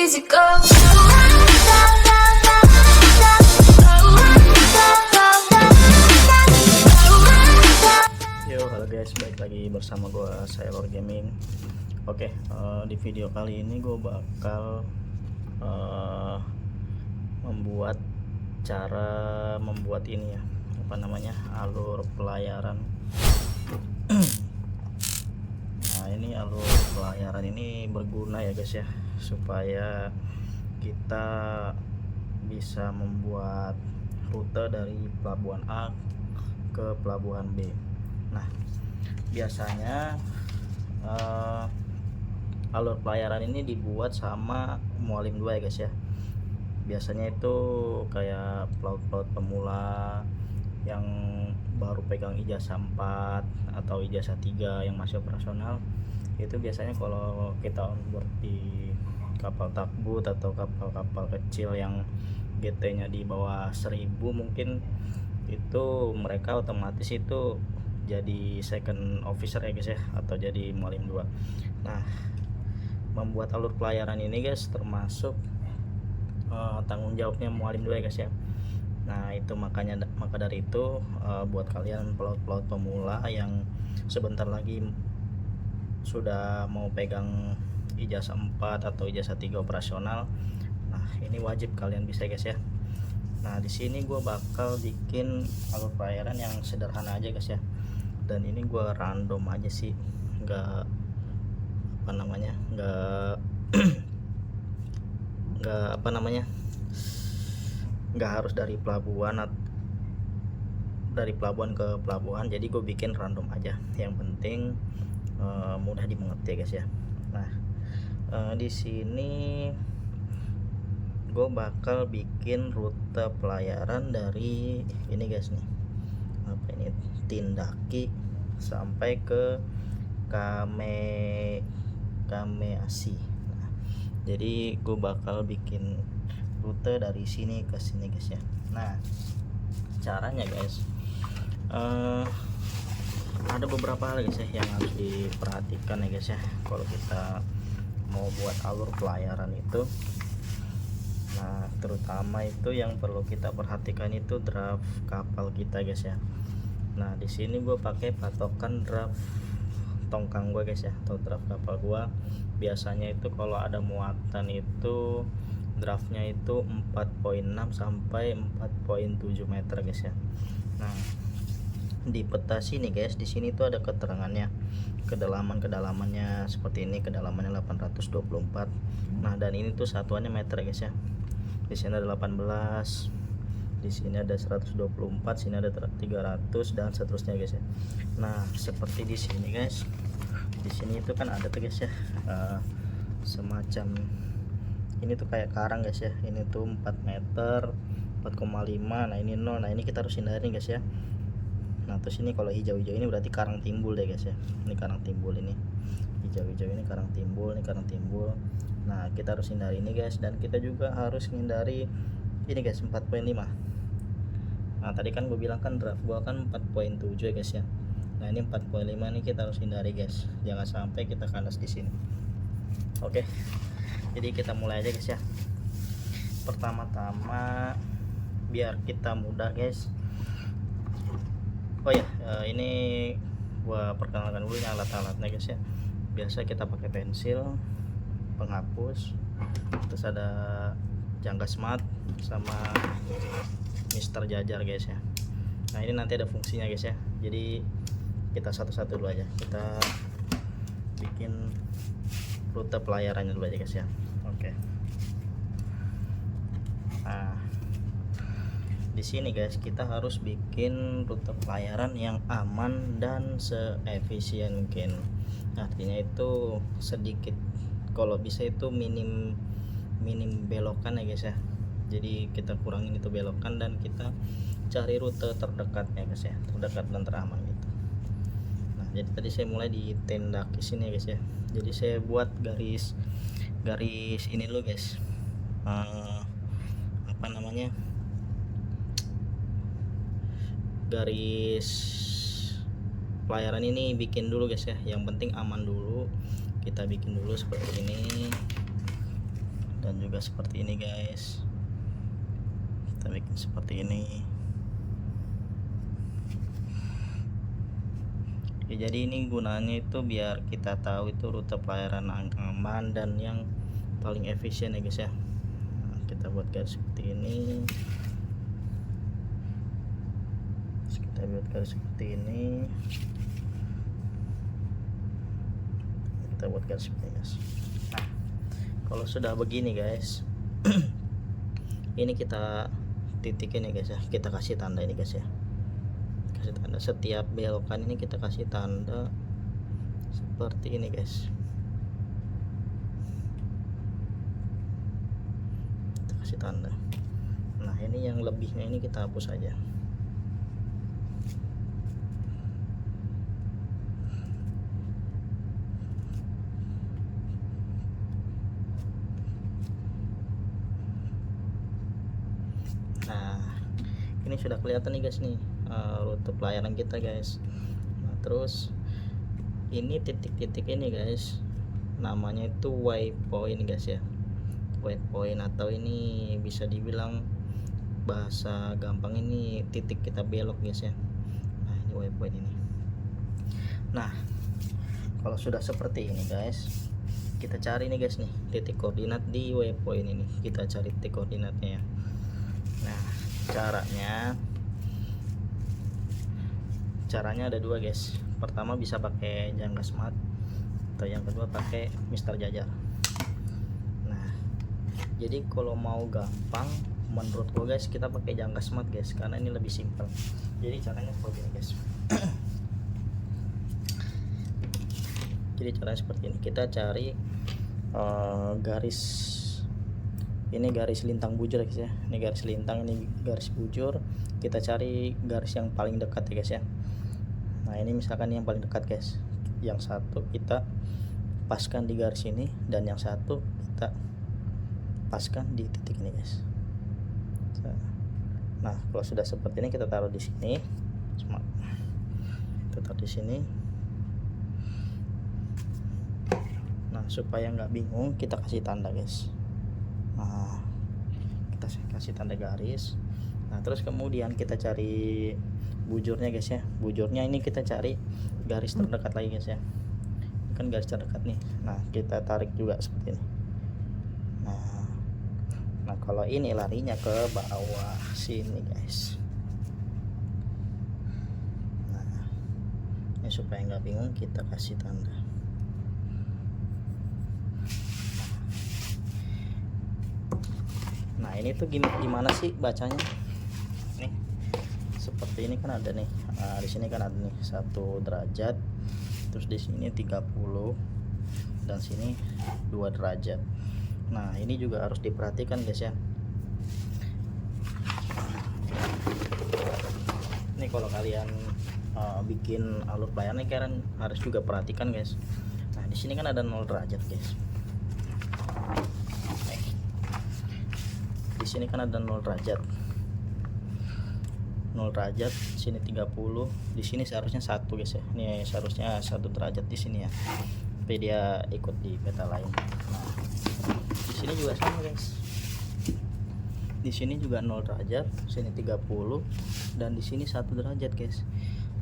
easy go. Yo, halo guys, balik lagi bersama gua Sailor Gaming. Oke, di video kali ini gue bakal membuat cara membuat ini ya, apa namanya, alur pelayaran. Nah, ini alur pelayaran ini berguna ya guys ya, supaya kita bisa membuat rute dari pelabuhan A ke pelabuhan B. Nah, biasanya alur pelayaran ini dibuat sama mualim 2 ya guys ya. Biasanya itu kayak pelaut-pelaut pemula yang baru pegang ijazah 4 atau ijazah 3 yang masih operasional. Itu biasanya kalau kita on board di kapal takbut atau kapal-kapal kecil yang GT-nya di bawah 1000 mungkin, itu mereka otomatis itu jadi second officer ya guys ya, atau jadi mualim 2. Nah, membuat alur pelayaran ini guys termasuk tanggung jawabnya mualim 2 ya guys ya. Nah, itu maka dari itu buat kalian pelaut-pelaut pemula yang sebentar lagi sudah mau pegang ijazah 4 atau ijazah 3 operasional, nah ini wajib kalian bisa guys ya. Nah, di sini gue bakal bikin alur pelayaran yang sederhana aja guys ya, dan ini gue random aja sih, nggak apa namanya, nggak harus dari pelabuhan ke pelabuhan, jadi gue bikin random aja, yang penting mudah dimengerti ya guys ya. Nah, di sini gue bakal bikin rute pelayaran dari ini guys nih, apa ini, Tindaki sampai ke Kameasi. Nah, jadi gue bakal bikin rute dari sini ke sini guys ya. Nah, caranya guys, ada beberapa hal guys ya yang harus diperhatikan ya guys ya kalau kita mau buat alur pelayaran itu. Nah, terutama itu yang perlu kita perhatikan itu draft kapal kita guys ya. Nah, di sini gue pakai patokan draft tongkang gue guys ya, atau draft kapal gue. Biasanya itu kalau ada muatan itu draftnya itu 4.6 sampai 4.7 meter guys ya. Nah, di peta sini guys, di sini tuh ada keterangannya, kedalamannya seperti ini, kedalamannya 824. Nah, dan ini tuh satuannya meter guys ya. Di sini ada 18, di sini ada 124, sini ada 300 dan seterusnya guys ya. Nah, seperti di sini guys, di sini itu kan ada tuh guys ya, semacam ini tuh kayak karang guys ya. Ini tuh 4 meter 4,5. Nah, ini 0. Nah, ini kita harus hindari guys ya. Nah, terus ini kalau hijau-hijau ini berarti karang timbul deh guys ya. Ini karang timbul, ini hijau-hijau ini karang timbul, ini karang timbul. Nah, kita harus hindari ini guys, dan kita juga harus hindari ini guys, 4.5. Nah, tadi kan gue bilang kan draft gua kan 4.7 ya guys ya. Nah, ini 4.5 nih kita harus hindari guys, jangan sampai kita kandas di sini. Oke, jadi kita mulai aja guys ya. Pertama-tama biar kita mudah guys, oh ya, ini gua perkenalkan dulu alat-alatnya guys ya. Biasa kita pakai pensil penghapus, terus ada jangka smart sama Mister Jajar guys ya. Nah, ini nanti ada fungsinya guys ya, jadi kita satu-satu dulu aja, kita bikin rute pelayarannya dulu aja guys ya. Oke. Nah, di sini guys kita harus bikin rute pelayaran yang aman dan seefisien mungkin. Artinya itu sedikit, kalau bisa itu minim belokan ya guys ya. Jadi kita kurangin itu belokan dan kita cari rute terdekat ya guys ya, terdekat dan teraman gitu. Nah, jadi tadi saya mulai di Tindaki sini ya guys ya. Jadi saya buat garis ini dulu guys, apa namanya, garis pelayaran ini bikin dulu guys ya. Yang penting aman dulu, kita bikin dulu seperti ini, dan dan juga seperti ini guys, kita bikin seperti ini. Ya, jadi ini gunanya itu biar kita tahu itu rute pelayaran aman dan yang paling efisien ya guys ya. Nah, kita buat garis seperti ini, terus kita buat garis seperti ini, kita buat garis seperti ini guys. Nah, kalau sudah begini guys ini kita titikin ya guys ya, kita kasih tanda ini guys ya, kasih tanda setiap belokan ini, kita kasih tanda seperti ini guys, kita kasih tanda. Nah, ini yang lebihnya ini kita hapus aja. Nah, ini sudah kelihatan nih guys nih, rute pelayaran kita guys. Nah, terus ini titik-titik ini guys namanya itu waypoint guys ya, waypoint, atau ini bisa dibilang bahasa gampang ini titik kita belok guys ya. Nah, ini waypoint ini. Nah, kalau sudah seperti ini guys, kita cari nih guys nih titik koordinat di waypoint ini, kita cari titik koordinatnya ya. Nah, caranya ada dua guys. Pertama bisa pakai jangka smart, atau yang kedua pakai Mister Jajar. Nah, jadi kalau mau gampang menurut gua guys, kita pakai jangka smart guys, karena ini lebih simpel. Jadi caranya seperti ini guys. Jadi caranya seperti ini, kita cari garis, ini garis lintang bujur guys ya, ini garis lintang, ini garis bujur, kita cari garis yang paling dekat ya guys ya. Nah, ini misalkan yang paling dekat guys, yang satu kita paskan di garis ini, dan yang satu kita paskan di titik ini guys. Nah, kalau sudah seperti ini kita taruh di sini, kita taruh di sini. Nah, supaya nggak bingung kita kasih tanda guys. Nah, kita kasih tanda garis. Nah, terus kemudian kita cari bujurnya guys ya. Bujurnya ini kita cari garis terdekat lagi guys ya, ini kan garis terdekat nih. Nah, kita tarik juga seperti ini. Nah, kalau ini larinya ke bawah sini guys. Nah, ini supaya nggak bingung kita kasih tanda. Nah, ini tuh gimana sih bacanya? Nih, seperti ini kan ada nih. Nah, di sini kan ada nih 1 derajat, terus di sini 30, dan sini 2 derajat. Nah, ini juga harus diperhatikan guys ya. Ini kalau kalian bikin alur pelayaran, kalian harus juga perhatikan guys. Nah, di sini kan ada 0 derajat guys. Di sini kan ada 0 derajat. 0 derajat, sini 30, di sini seharusnya 1 guys ya. Ini seharusnya 1 derajat di sini ya. Tapi dia ikut di peta lain. Nah, di sini juga sama guys. Di sini juga 0 derajat, sini 30, dan di sini 1 derajat guys.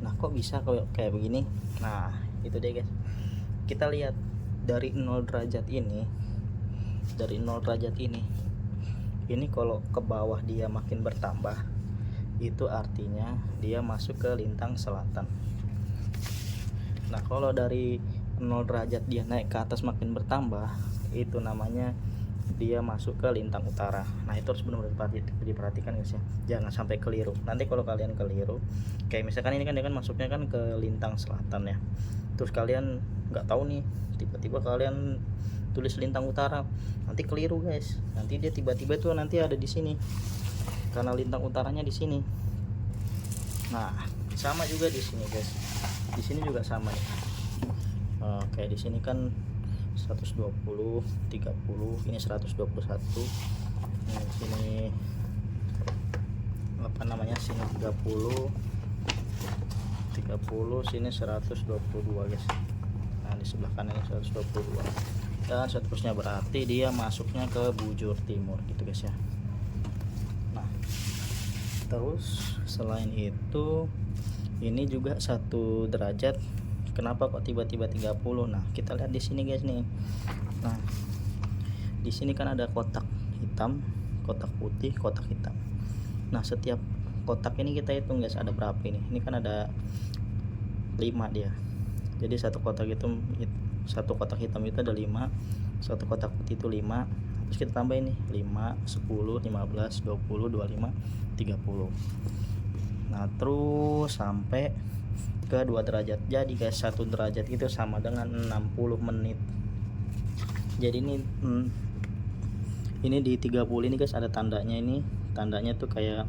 Nah, kok bisa kayak begini? Nah, itu deh guys. Kita lihat dari 0 derajat ini. Dari 0 derajat ini kalau ke bawah dia makin bertambah, itu artinya dia masuk ke lintang selatan. Nah, kalau dari 0 derajat dia naik ke atas makin bertambah, itu namanya dia masuk ke lintang utara. Nah, itu harus benar-benar diperhatikan guys ya, jangan sampai keliru. Nanti kalau kalian keliru, kayak misalkan ini kan dia kan masuknya kan ke lintang selatan ya, terus kalian nggak tahu nih, tiba-tiba kalian tulis lintang utara, nanti keliru guys. Nanti dia tiba-tiba tuh nanti ada di sini, karena lintang utaranya di sini. Nah, sama juga di sini guys. Di sini juga sama nih. Kayak di sini kan 120, 30, ini 121. Nah, sini apa namanya? Sini 30, sini 122 guys. Nah, di sebelah kanan ini 122. dan seterusnya, berarti dia masuknya ke bujur timur gitu guys ya. Nah terus selain itu ini juga 1 derajat. Kenapa kok tiba-tiba 30? Nah kita lihat di sini guys nih. Nah di sini kan ada kotak hitam, kotak putih, kotak hitam. Nah setiap kotak ini kita hitung guys ada berapa ini. Ini kan ada 5 dia. Jadi satu kotak hitam itu ada 5, satu kotak putih itu 5. Terus kita tambah ini 5, 10, 15, 20, 25, 30. Nah terus sampai ke 2 derajat. Jadi guys 1 derajat itu sama dengan 60 menit. Jadi ini di 30 ini guys ada tandanya, ini tandanya tuh kayak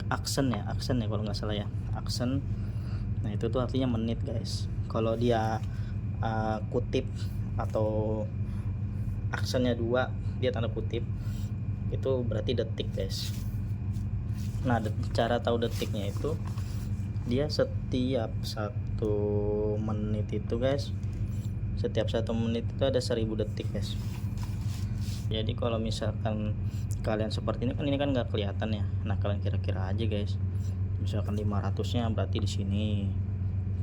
aksen ya kalau nggak salah ya, aksen. Nah itu tuh artinya menit guys. Kalau dia kutip atau aksennya 2, dia tanda kutip, itu berarti detik guys. Nah cara tahu detiknya itu dia setiap 1 menit itu guys, setiap 1 menit itu ada 1000 detik guys. Jadi kalau misalkan kalian seperti ini kan nggak kelihatan ya. Nah kalian kira-kira aja guys, misalkan 500-nya berarti di sini,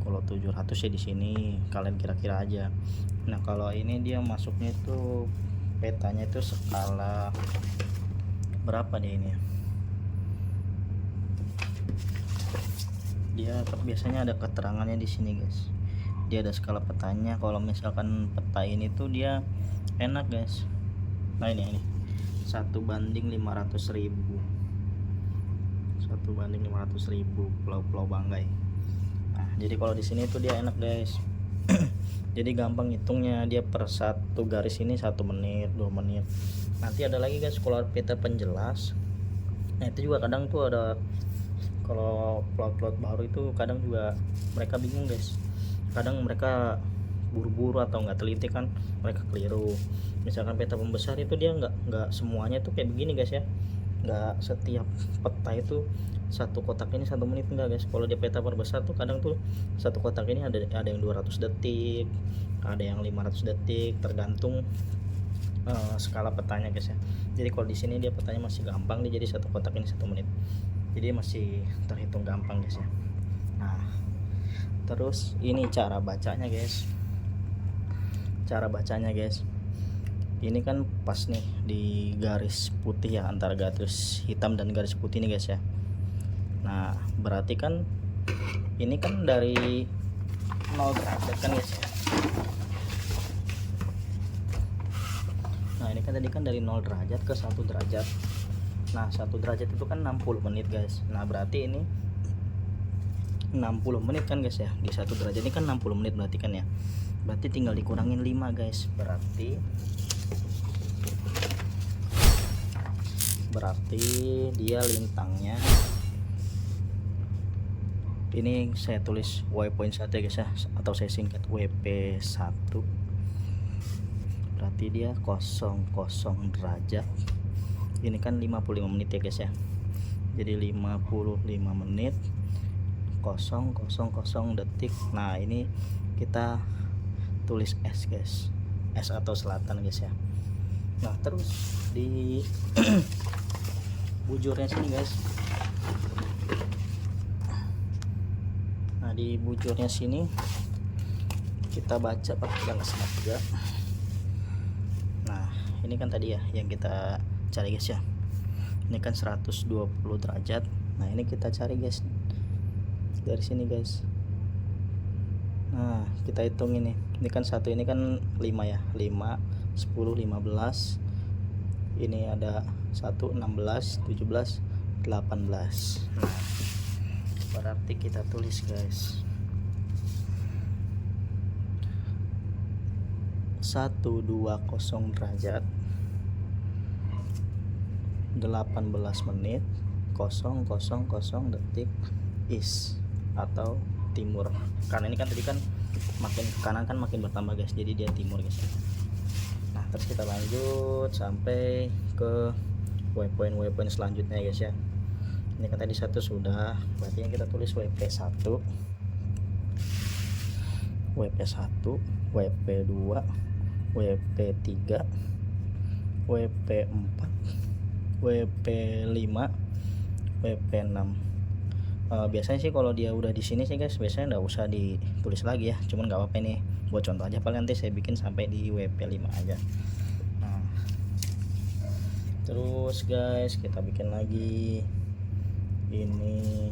kalau 700 ya di sini, kalian kira-kira aja. Nah kalau ini dia masuknya itu petanya itu skala berapa deh ini ya, dia biasanya ada keterangannya di sini guys. Dia ada skala petanya. Kalau misalkan peta ini tuh dia enak guys. Nah ini 1:500.000, 1:500.000 Pulau Banggai. Nah jadi kalau di sini tuh dia enak guys. Jadi gampang hitungnya, dia per 1 garis ini 1 menit, 2 menit. Nanti ada lagi guys kalau peta penjelas. Nah itu juga kadang tuh ada, kalau plot-plot baru itu kadang juga mereka bingung guys. Kadang mereka buru-buru atau nggak teliti kan, mereka keliru. Misalkan peta pembesar itu dia nggak semuanya tuh kayak begini guys ya. Nggak setiap peta itu 1 kotak ini 1 menit, enggak guys. Kalau di peta perbesar tuh kadang tuh 1 kotak ini ada yang 200 detik, ada yang 500 detik, tergantung skala petanya guys ya. Jadi kalau di sini dia petanya masih gampang, dia jadi 1 kotak ini 1 menit, jadi masih terhitung gampang guys ya. Nah terus ini cara bacanya guys. Ini kan pas nih di garis putih ya, antara garis hitam dan garis putih nih guys ya. Nah berarti kan ini kan dari 0 derajat kan guys ya. Nah ini kan tadi kan dari 0 derajat ke 1 derajat. Nah 1 derajat itu kan 60 menit guys. Nah berarti ini 60 menit kan guys ya. Di 1 derajat ini kan 60 menit berarti kan ya. Berarti tinggal dikurangin 5 guys. Berarti dia lintangnya ini saya tulis waypoint 1 ya guys ya, atau saya singkat WP1. Berarti dia 00 derajat. Ini kan 55 menit ya guys ya. Jadi 55 menit 000 detik. Nah ini kita tulis S guys, S atau selatan guys ya. Nah terus di bujurnya sini guys, nah di bujurnya sini kita baca pakai garis juga. Nah ini kan tadi ya yang kita cari guys ya, ini kan 120 derajat. Nah ini kita cari guys dari sini guys. Nah kita hitung ini kan 1, ini kan 5 ya, 5, 10, 15, ini ada 1, 16, 17, 18. Nah berarti kita tulis guys 120 derajat 18 menit 000 detik is atau timur. Karena ini kan tadi kan makin ke kanan kan makin bertambah guys, jadi dia timur guys. Nah terus kita lanjut sampai ke waypoint selanjutnya guys ya. Ini kan tadi 1 sudah, berarti yang kita tulis WP1, WP2, WP3, WP4, WP5, WP6. Biasanya sih kalau dia udah di sini sih guys, biasanya nggak usah ditulis lagi ya, cuman nggak apa-apa nih buat contoh aja, paling nanti saya bikin sampai di WP5 aja. Nah, terus guys kita bikin lagi ini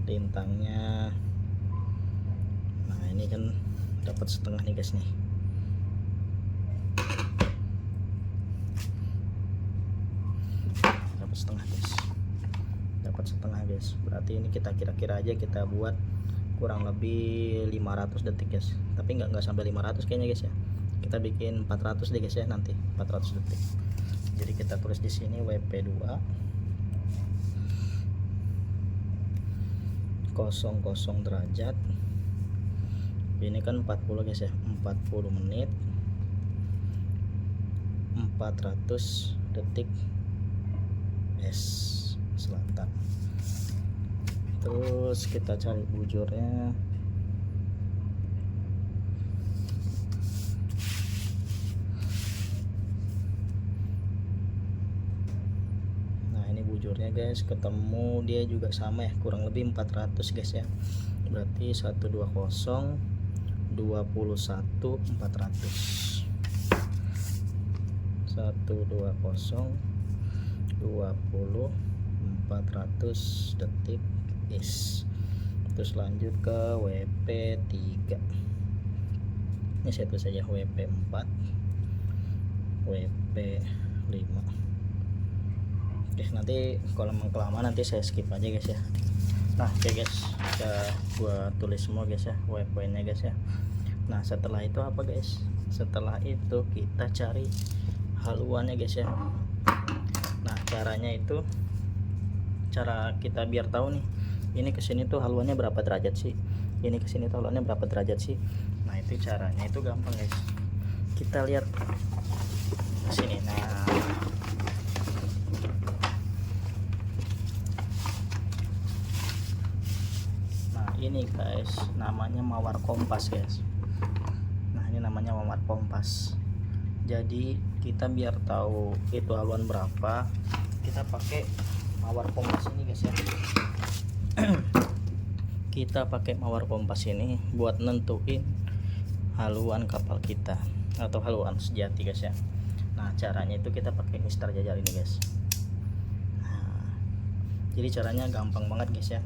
lintangnya. Nah ini kan dapat setengah nih guys nih. Dapat setengah guys. Dapat setengah guys. Berarti ini kita kira-kira aja kita buat kurang lebih 500 detik guys. Tapi nggak sampai 500 kayaknya guys ya. Kita bikin 400 deh guys ya nanti, 400 detik. Jadi kita tulis di sini WP2 00 derajat. Ini kan 40 guys ya, 40 menit 400 detik es selatan. Terus kita cari bujurnya. Bujurnya guys ketemu, dia juga sama ya, kurang lebih 400 guys ya. Berarti 120 21 400 120 20 400 detik is. Terus lanjut ke WP3. Ini saya tulis saja WP4, WP5. Oke, nanti kalau kelamaan nanti saya skip aja guys ya. Nah oke guys, gua tulis semua guys ya waypointnya guys ya. Nah setelah itu apa guys, setelah itu kita cari haluannya guys ya. Nah caranya itu, cara kita biar tahu nih ini kesini tuh haluannya berapa derajat sih, ini kesini tuh haluannya berapa derajat sih. Nah itu caranya itu gampang guys, kita lihat kesini. Nah ini guys namanya mawar kompas guys. Nah ini namanya mawar kompas. Jadi kita biar tahu itu haluan berapa, kita pakai mawar kompas ini guys ya. Kita pakai mawar kompas ini buat nentuin haluan kapal kita atau haluan sejati guys ya. Nah caranya itu kita pakai mistar jajar ini guys. Nah, jadi caranya gampang banget guys ya.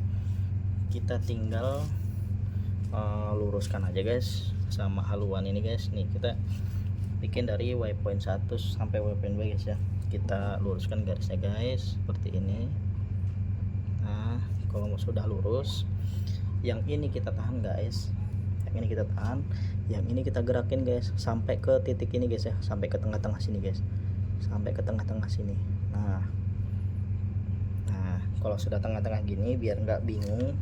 Kita tinggal luruskan aja guys sama haluan ini guys. Nih kita bikin dari waypoint 1 sampai waypoint 2 guys ya. Kita luruskan garisnya guys seperti ini. Nah kalau sudah lurus, yang ini kita tahan guys, yang ini kita tahan, yang ini kita gerakin guys sampai ke titik ini guys ya, sampai ke tengah-tengah sini guys, sampai ke tengah-tengah sini. Nah kalau sudah tengah-tengah gini, biar nggak bingung,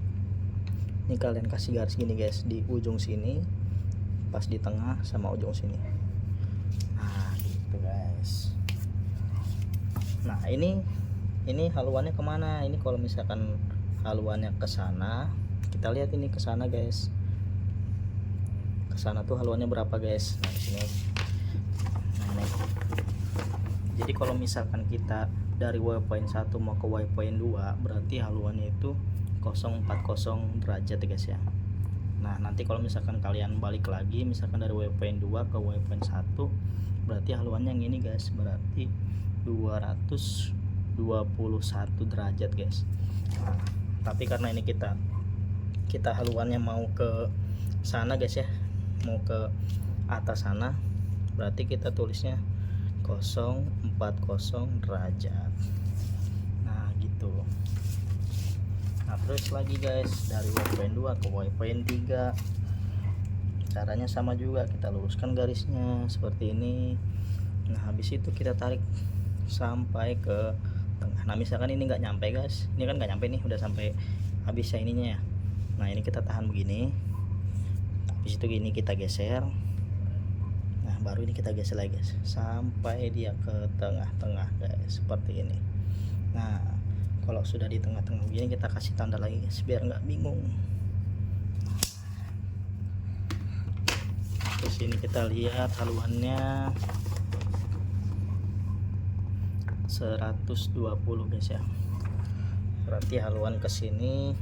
ini kalian kasih garis gini guys di ujung sini, pas di tengah sama ujung sini. Nah gitu guys. Nah ini haluannya kemana? Ini kalau misalkan haluannya ke sana, kita lihat ini ke sana guys. Ke sana tuh haluannya berapa guys? Nah, di sini. Nah, ini. Jadi kalau misalkan kita dari waypoint 1 mau ke waypoint 2, berarti haluannya itu 040 derajat ya guys ya. Nah, nanti kalau misalkan kalian balik lagi misalkan dari waypoint 2 ke waypoint 1, berarti haluannya yang ini guys, berarti 221 derajat guys. Nah, tapi karena ini kita haluannya mau ke sana guys ya, mau ke atas sana, berarti kita tulisnya 040 derajat. Nah gitu. Nah terus lagi guys, dari waypoint 2 ke waypoint 3 caranya sama juga, kita luruskan garisnya seperti ini. Nah habis itu kita tarik sampai ke tengah. Nah misalkan ini nggak nyampe guys, ini kan nggak nyampe nih, udah sampai habis ya ininya ya. Nah ini kita tahan begini, habis itu gini kita geser. Nah baru ini kita geser lagi guys sampai dia ke tengah-tengah guys seperti ini. Nah kalau sudah di tengah-tengah begini, kita kasih tanda lagi guys biar nggak bingung. Terus sini kita lihat haluannya 120 guys ya, berarti haluan ke sini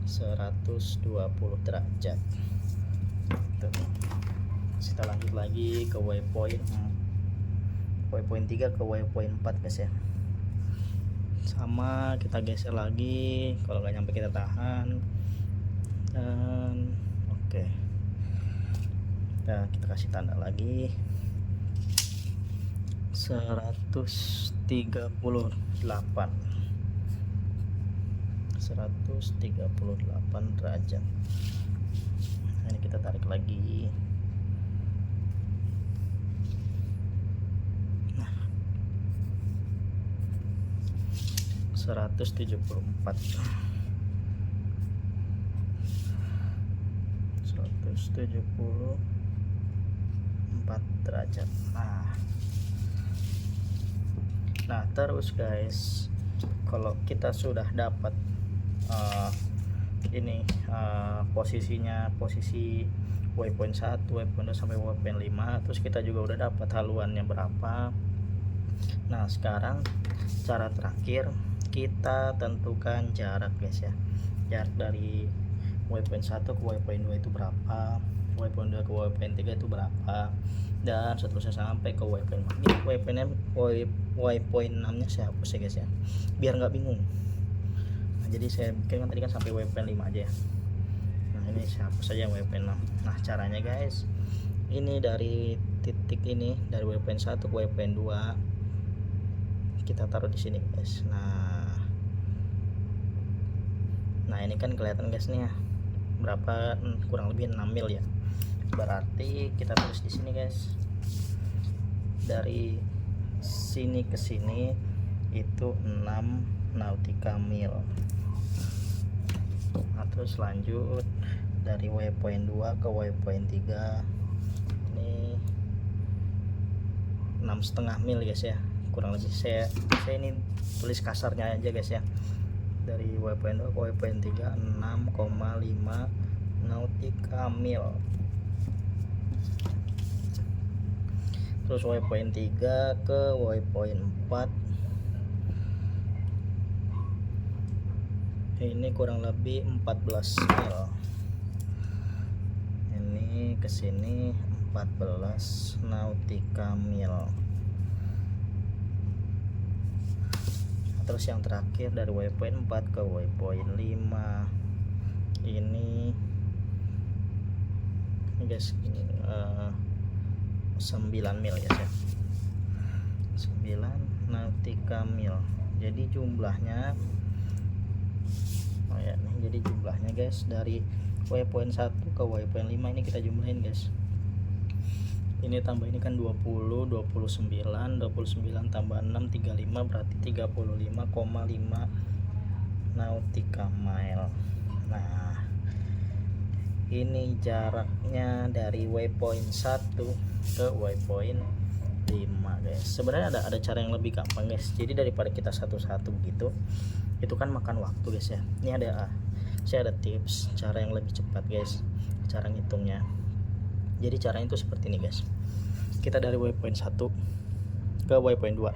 120 derajat. Tuh. Kita lanjut lagi ke waypoint 3 ke waypoint 4 guys ya, sama kita geser lagi, kalau nggak nyampe kita tahan, dan oke. Nah, kita kasih tanda lagi 138 derajat. Nah, ini kita tarik lagi. Nah, 174 derajat. Nah terus guys, kalau kita sudah dapat posisi waypoint 1, waypoint 2 sampai waypoint 5, terus kita juga udah dapat haluannya berapa. Nah sekarang cara terakhir, kita tentukan jarak guys ya, jarak dari waypoint 1 ke waypoint 2 itu berapa, waypoint 2 ke waypoint 3 itu berapa, dan seterusnya sampai ke waypoint 4. Ini waypoint 6 nya saya hapus ya guys ya, biar nggak bingung. Nah, jadi saya bikin tadi kan sampai waypoint 5 aja ya. Nah ini saya hapus saja waypoint 6. Nah caranya guys, ini dari titik ini, dari waypoint 1 ke waypoint 2 kita taruh di sini guys. Nah ini kan kelihatan guys nih ya, berapa, kurang lebih 6 mil ya, berarti kita tulis di sini guys, dari sini ke sini itu 6 nautika mil. Nah terus lanjut dari waypoint 2 ke waypoint 3 ini 6,5 mil guys ya, kurang lebih. Saya ini tulis kasarnya aja guys ya, dari waypoint 2 ke waypoint 3 6,5 nautika mil. Terus waypoint 3 ke waypoint 4 ini kurang lebih 14 mil. Ini kesini 14 nautika mil. Terus yang terakhir dari waypoint 4 ke waypoint 5 ini guys 9 mil ya, 9 nautika mil. Jadi jumlahnya jadi jumlahnya guys, dari waypoint 1 ke waypoint 5 ini kita jumlahin guys. Ini tambah ini kan 20, 29 tambah 6 35, berarti 35,5 nautika mile. Nah ini jaraknya dari waypoint 1 ke waypoint 5 guys. Sebenarnya ada cara yang lebih gampang guys, jadi daripada kita satu-satu gitu, itu kan makan waktu guys ya. Ini saya ada tips cara yang lebih cepat guys, cara ngitungnya. Jadi caranya itu seperti ini guys, kita dari waypoint 1 ke waypoint 2.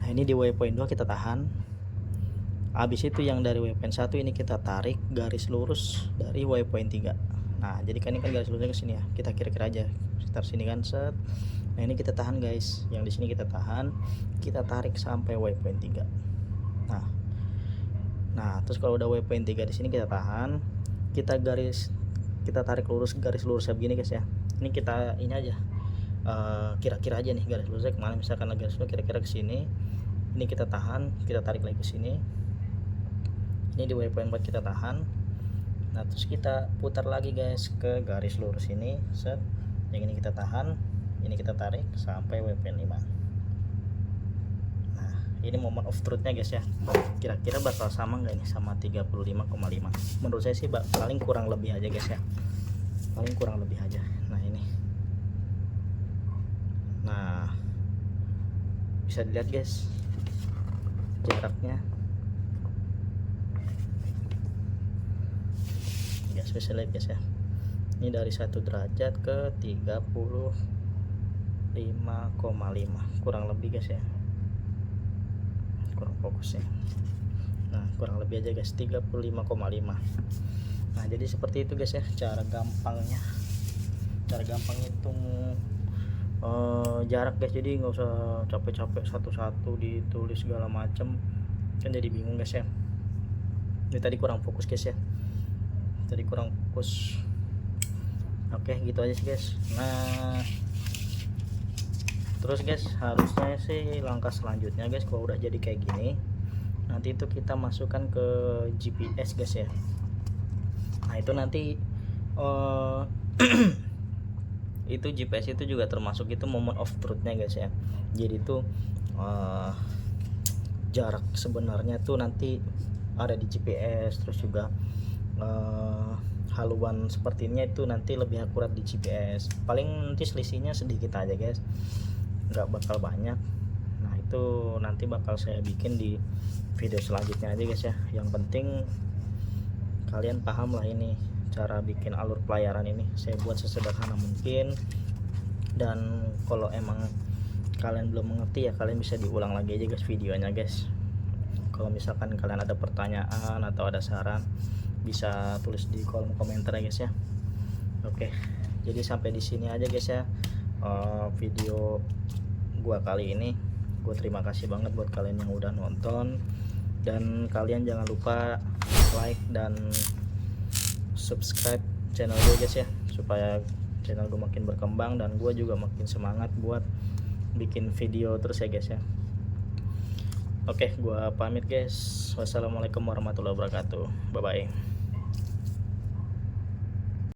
Nah ini di waypoint 2 kita tahan, habis itu yang dari waypoint 1 ini kita tarik garis lurus dari waypoint 3. Nah jadi kan ini kan garis lurusnya ke sini ya, kita kira-kira aja sekitar sini kan, set. Nah ini kita tahan guys, yang di sini kita tahan, kita tarik sampai waypoint 3. Nah terus kalau udah waypoint 3 di sini kita tahan, kita tarik lurus, garis lurusnya begini guys ya. Ini kita ini aja kira-kira aja nih garis lurusnya kemana, misalkan garis lurus kira-kira ke sini. Ini kita tahan, kita tarik lagi ke sini. Ini di waypoint 4 kita tahan. Nah terus kita putar lagi guys ke garis lurus ini, set. Yang ini kita tahan, ini kita tarik sampai waypoint 5. Nah ini moment of truth-nya guys ya, kira-kira bakal sama nggak ini sama 35,5? Menurut saya sih paling kurang lebih aja guys ya, paling kurang lebih aja. Nah ini, nah bisa dilihat guys jaraknya guys. bisa lihat guys ya, ini dari 1 derajat ke 35,5 kurang lebih guys ya, kurang fokusnya. Nah kurang lebih aja guys 35,5. Nah jadi seperti itu guys ya cara gampang hitung jarak guys. Jadi nggak usah capek-capek satu-satu ditulis segala macam, kan jadi bingung guys ya. Ini tadi kurang fokus guys ya, tadi kurang fokus. Oke gitu aja sih guys. Nah terus guys, harusnya sih langkah selanjutnya guys kalau udah jadi kayak gini, nanti itu kita masukkan ke GPS guys ya. Nah itu nanti itu GPS itu juga termasuk itu moment of truth-nya guys ya. Jadi itu jarak sebenarnya tuh nanti ada di GPS, terus juga haluan sepertinya itu nanti lebih akurat di GPS. Paling nanti selisihnya sedikit aja guys, nggak bakal banyak. Nah itu nanti bakal saya bikin di video selanjutnya aja guys ya. Yang penting kalian paham lah ini cara bikin alur pelayaran ini. Saya buat sesederhana mungkin, dan kalau emang kalian belum mengerti ya kalian bisa diulang lagi aja guys videonya guys. Kalau misalkan kalian ada pertanyaan atau ada saran, bisa tulis di kolom komentar ya guys ya. Oke, jadi sampai di sini aja guys ya video gua kali ini. Gua terima kasih banget buat kalian yang udah nonton, dan kalian jangan lupa like dan subscribe channel gue guys ya, supaya channel gue makin berkembang dan gue juga makin semangat buat bikin video terus ya guys ya. Oke, gue pamit guys. Wassalamualaikum warahmatullahi wabarakatuh. Bye bye.